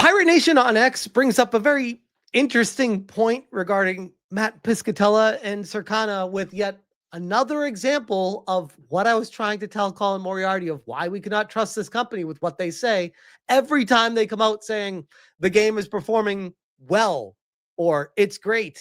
Pirate Nation on X brings up a very interesting point regarding Matt Piscatella and Circana with yet another example of what I was trying to tell Colin Moriarty of why we cannot trust this company with what they say every time they come out saying the game is performing well, or it's great,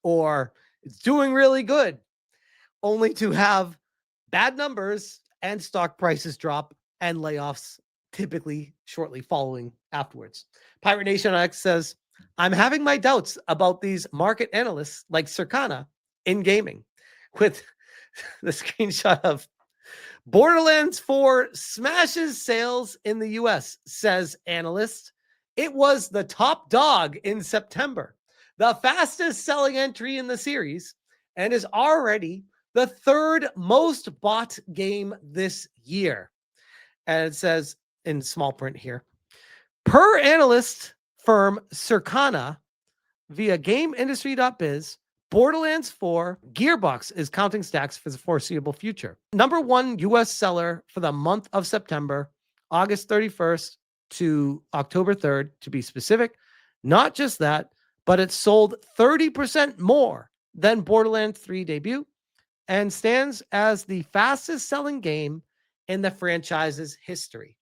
or it's doing really good, only to have bad numbers and stock prices drop and layoffs typically shortly following afterwards. Pirate Nation X says, I'm having my doubts about these market analysts like Circana in gaming, with the screenshot of Borderlands 4 smashes sales in the US, says analyst. It was the top dog in September, the fastest selling entry in the series, and is already the third most bought game this year. And it says in small print here, per analyst firm Circana via GameIndustry.biz, Borderlands 4 Gearbox is counting stacks for the foreseeable future. Number one US seller for the month of September, August 31st to October 3rd, to be specific. Not just that, but it sold 30% more than Borderlands 3 debut and stands as the fastest selling game in the franchise's history.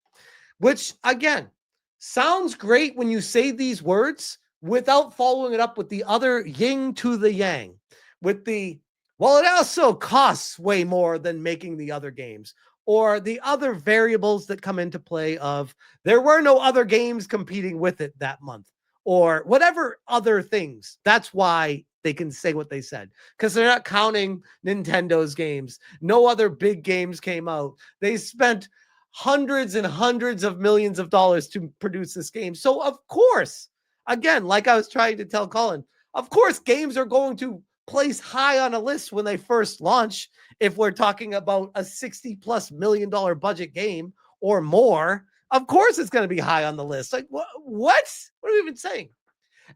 Which, again, sounds great when you say these words without following it up with the other yin to the yang, with the, well, it also costs way more than making the other games, or the other variables that come into play of there were no other games competing with it that month, or whatever other things. That's why they can say what they said, because they're not counting Nintendo's games. No other big games came out. They spent hundreds and hundreds of millions of dollars to produce this game. So of course, again, like I was trying to tell Colin, of course, games are going to place high on a list when they first launch. If we're talking about a $60+ million budget game or more, of course it's going to be high on the list. Like, what? What are we even saying?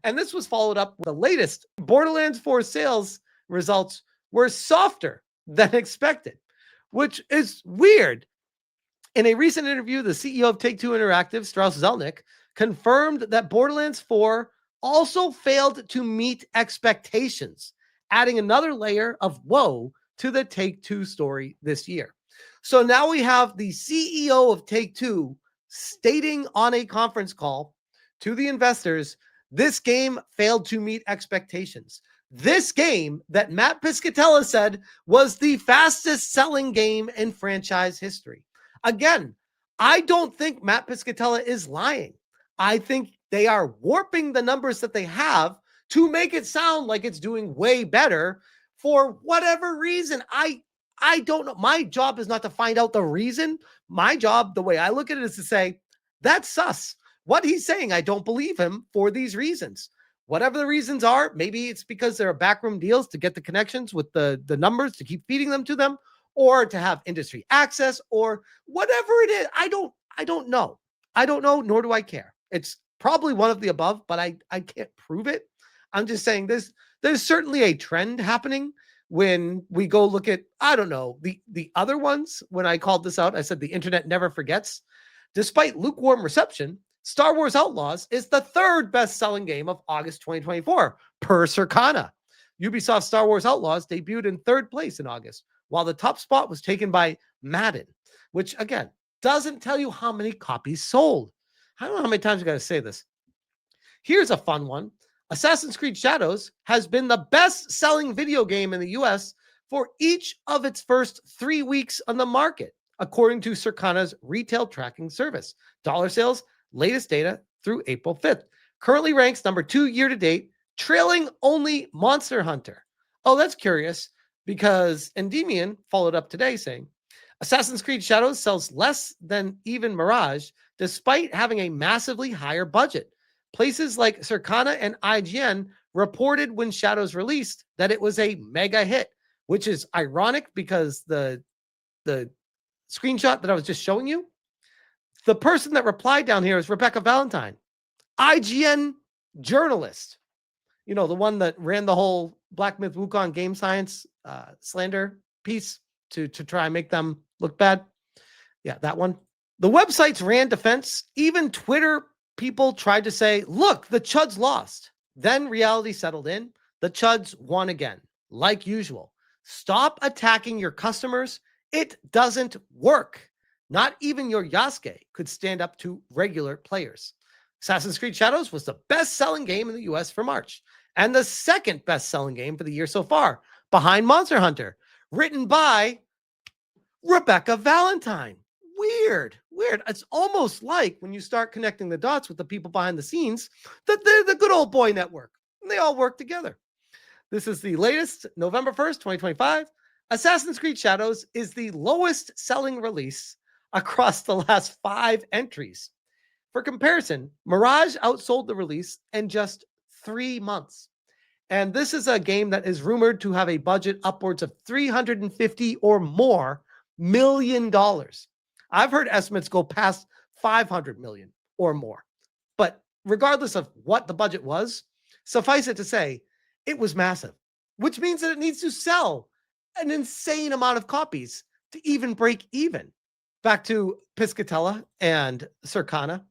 And this was followed up with the latest Borderlands 4 sales results were softer than expected, which is weird. In a recent interview, the CEO of Take-Two Interactive, Strauss Zelnick, confirmed that Borderlands 4 also failed to meet expectations, adding another layer of woe to the Take-Two story this year. So now we have the CEO of Take-Two stating on a conference call to the investors, this game failed to meet expectations. This game that Matt Piscatella said was the fastest selling game in franchise history. Again, I don't think Matt Piscatella is lying. I think they are warping the numbers that they have to make it sound like it's doing way better for whatever reason. I don't know. My job is not to find out the reason. My job, the way I look at it, is to say, that's sus. What he's saying, I don't believe him for these reasons. Whatever the reasons are, maybe it's because there are backroom deals to get the connections with the numbers to keep feeding them to them, or to have industry access, or whatever it is. I don't know. I don't know, nor do I care. It's probably one of the above, but I can't prove it. I'm just saying there's certainly a trend happening when we go look at, I don't know, the other ones. When I called this out, I said the internet never forgets. Despite lukewarm reception, Star Wars Outlaws is the third best-selling game of August 2024 per Circana. Ubisoft Star Wars Outlaws debuted in third place in August, while the top spot was taken by Madden, which, again, doesn't tell you how many copies sold. I don't know how many times I got to say this. Here's a fun one. Assassin's Creed Shadows has been the best-selling video game in the US for each of its first 3 weeks on the market, according to Circana's retail tracking service. Dollar sales, latest data through April 5th. Currently ranks number 2 year-to-date, trailing only Monster Hunter. Oh, that's curious, because Endymion followed up today saying, Assassin's Creed Shadows sells less than even Mirage, despite having a massively higher budget. Places like Circana and IGN reported when Shadows released that it was a mega hit, which is ironic because the screenshot that I was just showing you, the person that replied down here is Rebecca Valentine, IGN journalist. You know, the one that ran the whole Black Myth Wukong game science slander piece to try and make them look bad. Yeah, that one. The website's ran defense, even Twitter people tried to say, look, the Chuds lost. Then reality settled in. The Chuds won again, like usual. Stop attacking your customers. It doesn't work. Not even your Yasuke could stand up to regular players. Assassin's Creed Shadows was the best-selling game in the US for March, and the second best-selling game for the year so far, behind Monster Hunter, written by Rebecca Valentine. Weird. It's almost like when you start connecting the dots with the people behind the scenes that they're the good old boy network. And they all work together. This is the latest, November 1st, 2025. Assassin's Creed Shadows is the lowest selling release across the last 5 entries. For comparison, Mirage outsold the release in just 3 months. And this is a game that is rumored to have a budget upwards of $350 or more million. I've heard estimates go past 500 million or more. But regardless of what the budget was, suffice it to say, it was massive, which means that it needs to sell an insane amount of copies to even break even. Back to Piscatella and Circana.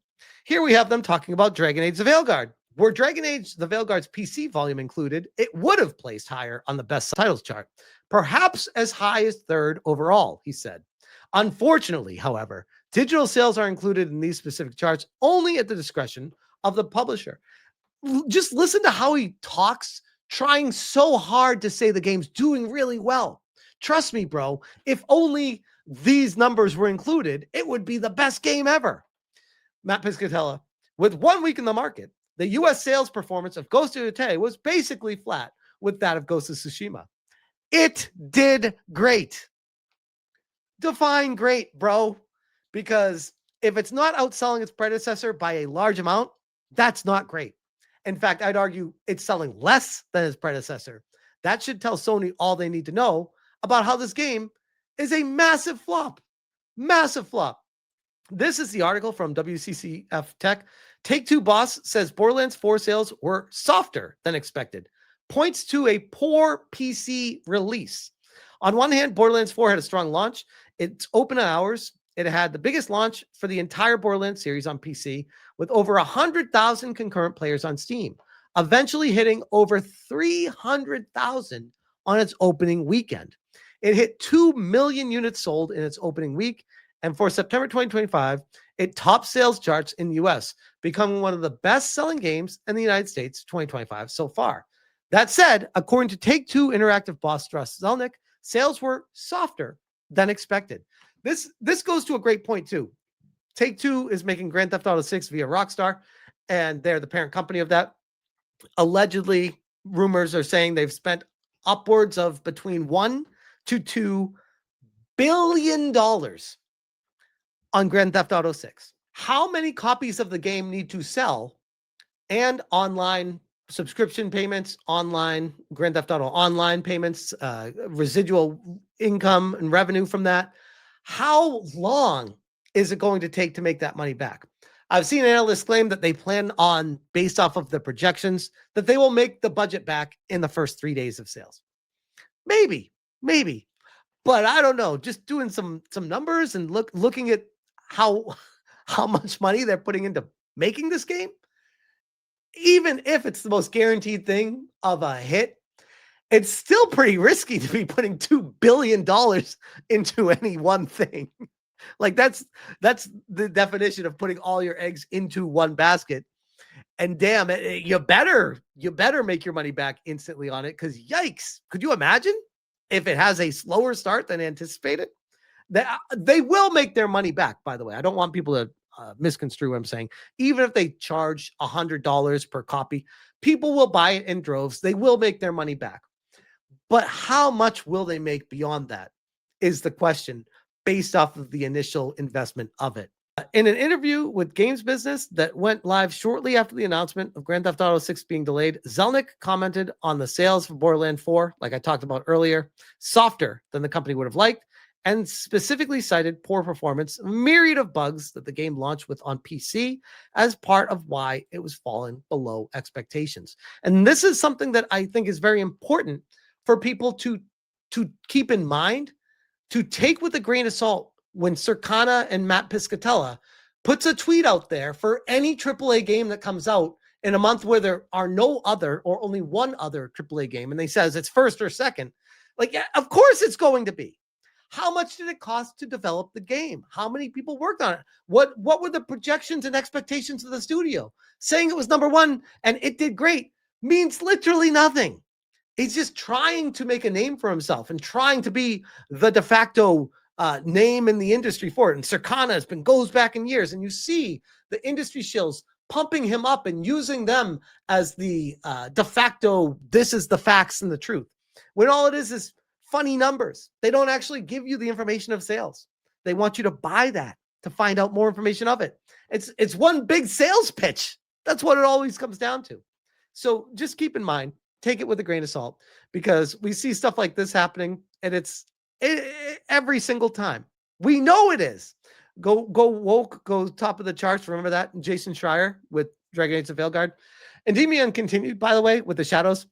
Here we have them talking about Dragon Age the Veilguard. Were Dragon Age the Veilguard's PC volume included, it would have placed higher on the best titles chart, perhaps as high as 3rd overall, he said. Unfortunately, however, digital sales are included in these specific charts only at the discretion of the publisher. Just listen to how he talks, trying so hard to say the game's doing really well. Trust me, bro, if only these numbers were included, it would be the best game ever. Matt Piscatella, with 1 week in the market, the US sales performance of Ghost of Yotei was basically flat with that of Ghost of Tsushima. It did great. Define great, bro, because if it's not outselling its predecessor by a large amount, that's not great. In fact, I'd argue it's selling less than its predecessor. That should tell Sony all they need to know about how this game is a massive flop. Massive flop. This is the article from WCCF Tech. Take-Two boss says Borderlands 4 sales were softer than expected. Points to a poor PC release. On one hand, Borderlands 4 had a strong launch. It's open hours. It had the biggest launch for the entire Borderlands series on PC, with over 100,000 concurrent players on Steam, eventually hitting over 300,000 on its opening weekend. It hit 2 million units sold in its opening week, and for September 2025, it topped sales charts in the US, becoming one of the best-selling games in the United States 2025 so far. That said, according to Take-Two Interactive boss Strauss Zelnick, sales were softer than expected. This goes to a great point too. Take-Two is making Grand Theft Auto 6 via Rockstar, and they're the parent company of that. Allegedly, rumors are saying they've spent upwards of between $1 to $2 billion on Grand Theft Auto 6. How many copies of the game need to sell, and online subscription payments, online Grand Theft Auto online payments, residual income and revenue from that? How long is it going to take to make that money back? I've seen analysts claim that they plan on, based off of the projections, that they will make the budget back in the first 3 days of sales. Maybe, but I don't know. Just doing some numbers and looking at how much money they're putting into making this game, even if it's the most guaranteed thing of a hit, it's still pretty risky to be putting $2 billion into any one thing. Like that's the definition of putting all your eggs into one basket. And damn it, you better make your money back instantly on it, because yikes, could you imagine if it has a slower start than anticipated? They will make their money back, by the way. I don't want people to misconstrue what I'm saying. Even if they charge $100 per copy, people will buy it in droves. They will make their money back. But how much will they make beyond that is the question, based off of the initial investment of it. In an interview with Games Business that went live shortly after the announcement of Grand Theft Auto 6 being delayed, Zelnick commented on the sales for Borderlands 4, like I talked about earlier, softer than the company would have liked, and specifically cited poor performance, a myriad of bugs that the game launched with on PC as part of why it was falling below expectations. And this is something that I think is very important for people to keep in mind, to take with a grain of salt when Circana and Matt Piscatella puts a tweet out there for any AAA game that comes out in a month where there are no other or only one other AAA game, and they says it's first or second, like, yeah, of course it's going to be. How much did it cost to develop the game? How many people worked on it? What were the projections and expectations of the studio? Saying it was number one and it did great means literally nothing. He's just trying to make a name for himself and trying to be the de facto name in the industry for it. And Circana goes back in years, and you see the industry shills pumping him up and using them as the de facto, this is the facts and the truth. When all it is funny numbers. They don't actually give you the information of sales. They want you to buy that to find out more information of it. It's one big sales pitch. That's what it always comes down to. So just keep in mind, take it with a grain of salt, because we see stuff like this happening, and it's every single time. We know it is. Go woke, go top of the charts. Remember that? Jason Schreier with Dragon Age of Veilguard. And Endymion continued, by the way, with the Shadows.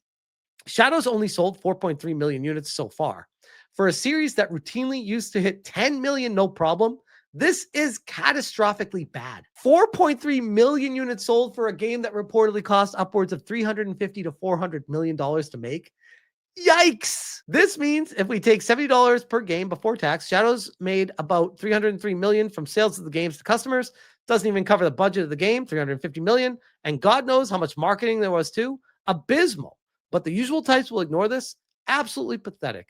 Shadows only sold 4.3 million units so far. For a series that routinely used to hit 10 million no problem, this is catastrophically bad. 4.3 million units sold for a game that reportedly cost upwards of $350 to $400 million to make. Yikes! This means if we take $70 per game before tax, Shadows made about $303 million from sales of the games to customers. Doesn't even cover the budget of the game, $350 million, and God knows how much marketing there was too. Abysmal. But the usual types will ignore this. Absolutely pathetic.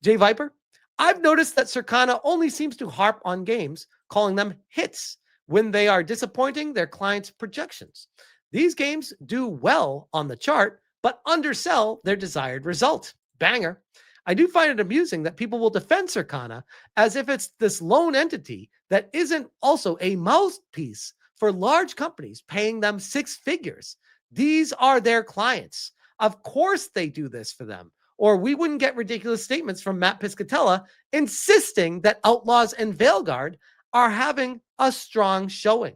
Jay Viper, I've noticed that Circana only seems to harp on games, calling them hits when they are disappointing their clients' projections. These games do well on the chart, but undersell their desired result. Banger. I do find it amusing that people will defend Circana as if it's this lone entity that isn't also a mouthpiece for large companies paying them six figures. These are their clients. Of course they do this for them, or we wouldn't get ridiculous statements from Matt Piscatella insisting that Outlaws and Veilguard are having a strong showing.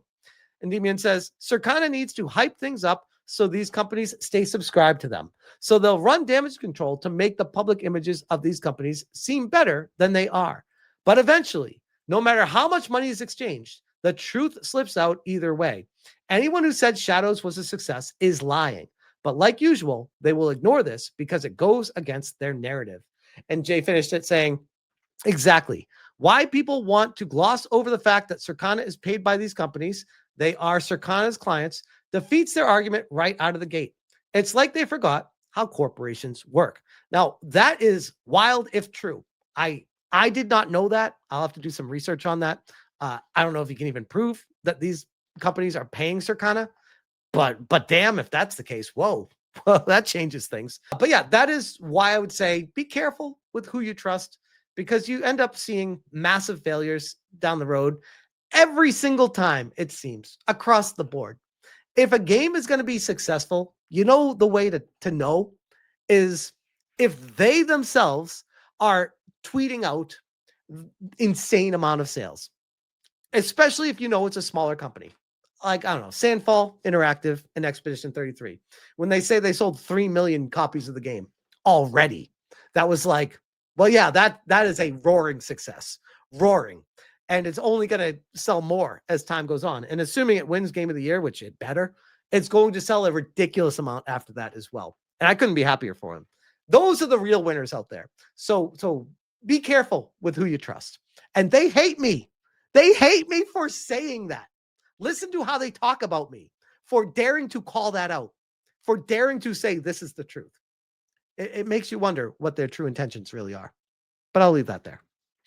And Demian says, Circana needs to hype things up so these companies stay subscribed to them. So they'll run damage control to make the public images of these companies seem better than they are. But eventually, no matter how much money is exchanged, the truth slips out either way. Anyone who said Shadows was a success is lying. But like usual, they will ignore this because it goes against their narrative. And Jay finished it saying, exactly. Why people want to gloss over the fact that Circana is paid by these companies, they are Circana's clients, defeats their argument right out of the gate. It's like they forgot how corporations work. Now, that is wild if true. I did not know that. I'll have to do some research on that. I don't know if you can even prove that these companies are paying Circana. But damn, if that's the case, whoa, well, that changes things. But yeah, that is why I would say be careful with who you trust, because you end up seeing massive failures down the road every single time, it seems, across the board. If a game is going to be successful, you know, the way to know is if they themselves are tweeting out insane amount of sales, especially if you know it's a smaller company. Like, I don't know, Sandfall Interactive and Expedition 33. When they say they sold 3 million copies of the game already, that was like, well, yeah, that is a roaring success. Roaring. And it's only going to sell more as time goes on. And assuming it wins Game of the Year, which it better, it's going to sell a ridiculous amount after that as well. And I couldn't be happier for them. Those are the real winners out there. So be careful with who you trust. And they hate me. They hate me for saying that. Listen to how they talk about me for daring to call that out, for daring to say this is the truth. It makes you wonder what their true intentions really are. But I'll leave that there.